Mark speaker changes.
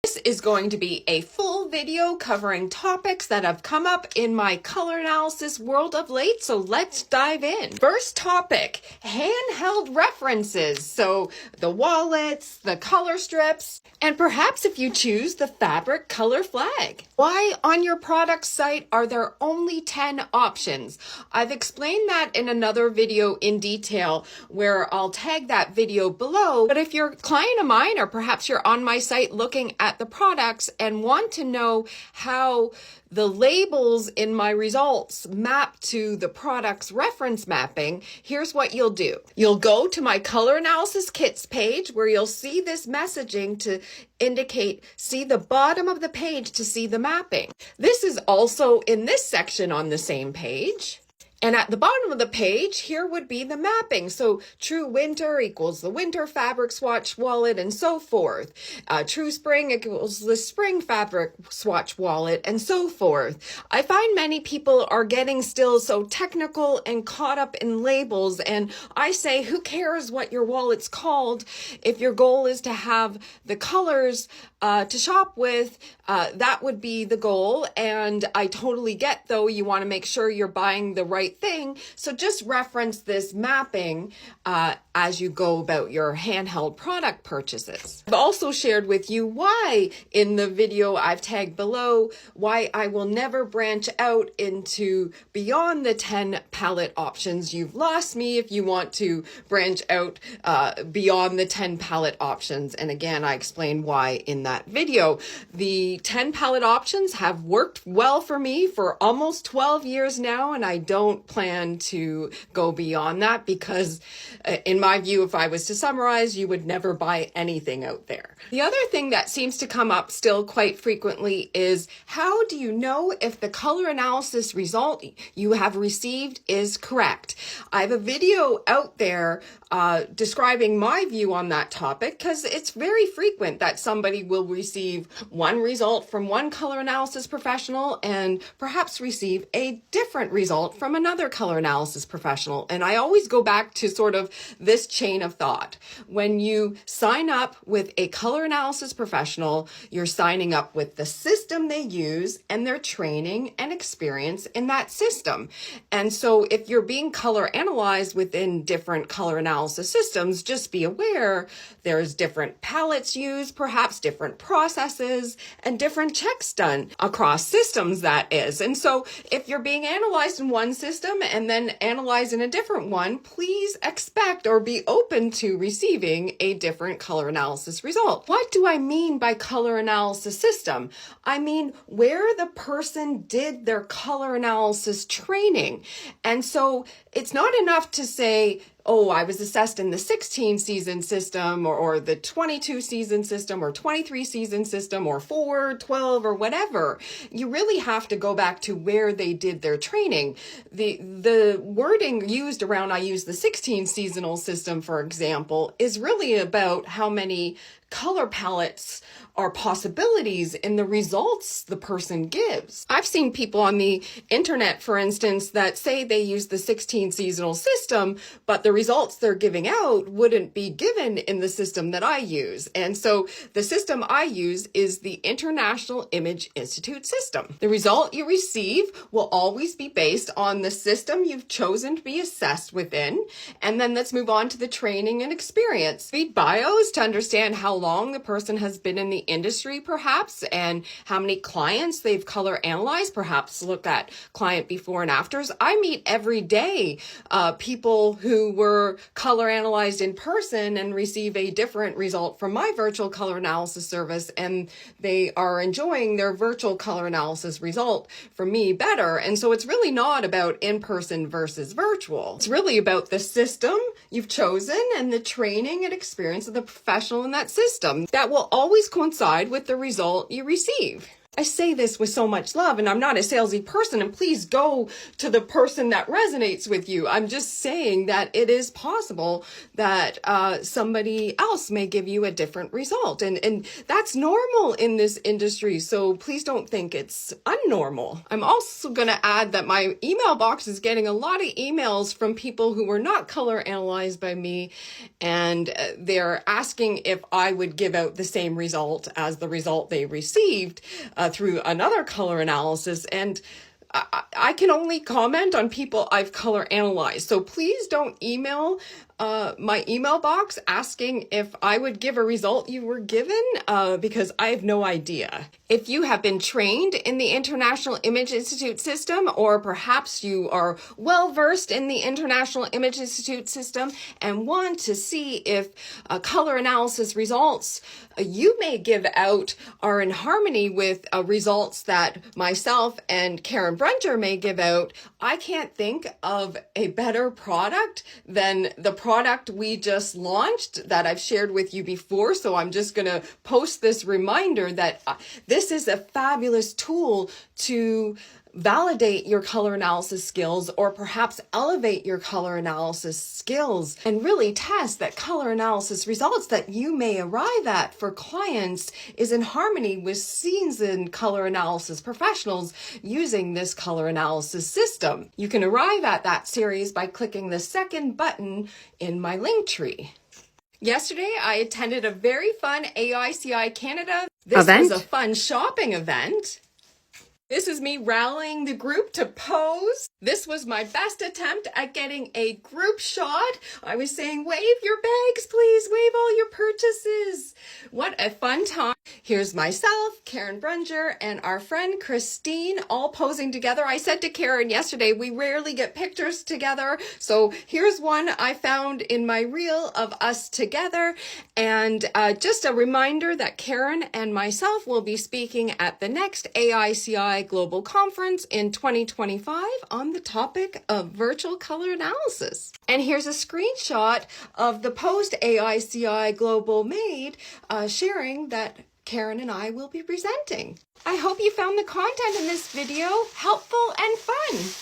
Speaker 1: This is going to be a full video covering topics that have come up in my color analysis world of late, so let's dive in. First topic, handheld references. So the wallets, the color strips, and perhaps if you choose the fabric color flag. Why on your product site are there only 10 options? I've explained that in another video in detail where I'll tag that video below, but if you're a client of mine or perhaps you're on my site looking at the products and want to know how the labels in my results map to the product's reference mapping, here's what you'll do. You'll go to my color analysis kits page where you'll see this messaging to indicate, see the bottom of the page to see the mapping. This is also in this section on the same page. And at the bottom of the page, here would be the mapping. So true winter equals the winter fabric swatch wallet and so forth. True spring equals the spring fabric swatch wallet and so forth. I find many people are getting still so technical and caught up in labels. And I say, who cares what your wallet's called? If your goal is to have the colors to shop with, that would be the goal. And I totally get, though, you want to make sure you're buying the right thing. So just reference this mapping as you go about your handheld product purchases. I've also shared with you why in the video I've tagged below, why I will never branch out into beyond the 10 palette options. You've lost me if you want to branch out beyond the 10 palette options. And again, I explain why in that video. The 10 palette options have worked well for me for almost 12 years now, and I don't plan to go beyond that because in my view, if I was to summarize, you would never buy anything out there. The other thing that seems to come up still quite frequently is how do you know if the color analysis result you have received is correct? I have a video out there describing my view on that topic because it's very frequent that somebody will receive one result from one color analysis professional and perhaps receive a different result from another color analysis professional. And I always go back to sort of this chain of thought. When you sign up with a color analysis professional, you're signing up with the system they use and their training and experience in that system. And so if you're being color analyzed within different color analysis systems, just be aware there's different palettes used, perhaps different processes and different checks done across systems, that is. And so if you're being analyzed in one system and then analyzed in a different one, please expect or be open to receiving a different color analysis result. What do I mean by color analysis system? I mean where the person did their color analysis training. And so it's not enough to say, oh, I was assessed in the 16 season system or the 22 season system or 23 season system or 4, 12 or whatever. You really have to go back to where they did their training. The wording used around, I use the 16 seasonal system, for example, is really about how many color palettes are possibilities in the results the person gives. I've seen people on the internet, for instance, that say they use the 16 seasonal system, but the results they're giving out wouldn't be given in the system that I use. And so the system I use is the International Image Institute system. The result you receive will always be based on the system you've chosen to be assessed within. And then let's move on to the training and experience. Read bios to understand how long the person has been in the industry, perhaps, and how many clients they've color analyzed, perhaps look at client before and afters. I meet every day people who were color analyzed in person and receive a different result from my virtual color analysis service, and they are enjoying their virtual color analysis result from me better. And so it's really not about in-person versus virtual. It's really about the system you've chosen and the training and experience of the professional in that system that will always coincide with the result you receive. I say this with so much love, and I'm not a salesy person, and please go to the person that resonates with you. I'm just saying that it is possible that somebody else may give you a different result, and that's normal in this industry, so please don't think it's unnormal. I'm also going to add that my email box is getting a lot of emails from people who were not color analyzed by me, and they're asking if I would give out the same result as the result they received through another color analysis, and I can only comment on people I've color analyzed. So please don't email my email box asking if I would give a result you were given because I have no idea. If you have been trained in the International Image Institute system, or perhaps you are well versed in the International Image Institute system and want to see if color analysis results you may give out are in harmony with results that myself and Karen Brunter may give out, I can't think of a better product than the product we just launched that I've shared with you before. So I'm just going to post this reminder that this is a fabulous tool to validate your color analysis skills, or perhaps elevate your color analysis skills, and really test that color analysis results that you may arrive at for clients is in harmony with seasoned color analysis professionals using this color analysis system. You can arrive at that series by clicking the second button in my link tree. Yesterday, I attended a very fun AICI Canada. This was a fun shopping event. This is me rallying the group to pose. This was my best attempt at getting a group shot. I was saying, wave your bags, please. Wave all your purchases. What a fun time. Here's myself, Karen Brunter, and our friend Christine all posing together. I said to Karen yesterday, we rarely get pictures together. So here's one I found in my reel of us together. And just a reminder that Karen and myself will be speaking at the next AICI Global Conference in 2025 on the topic of virtual color analysis. And here's a screenshot of the post AICI Global made sharing that Karen and I will be presenting. I hope you found the content in this video helpful and fun.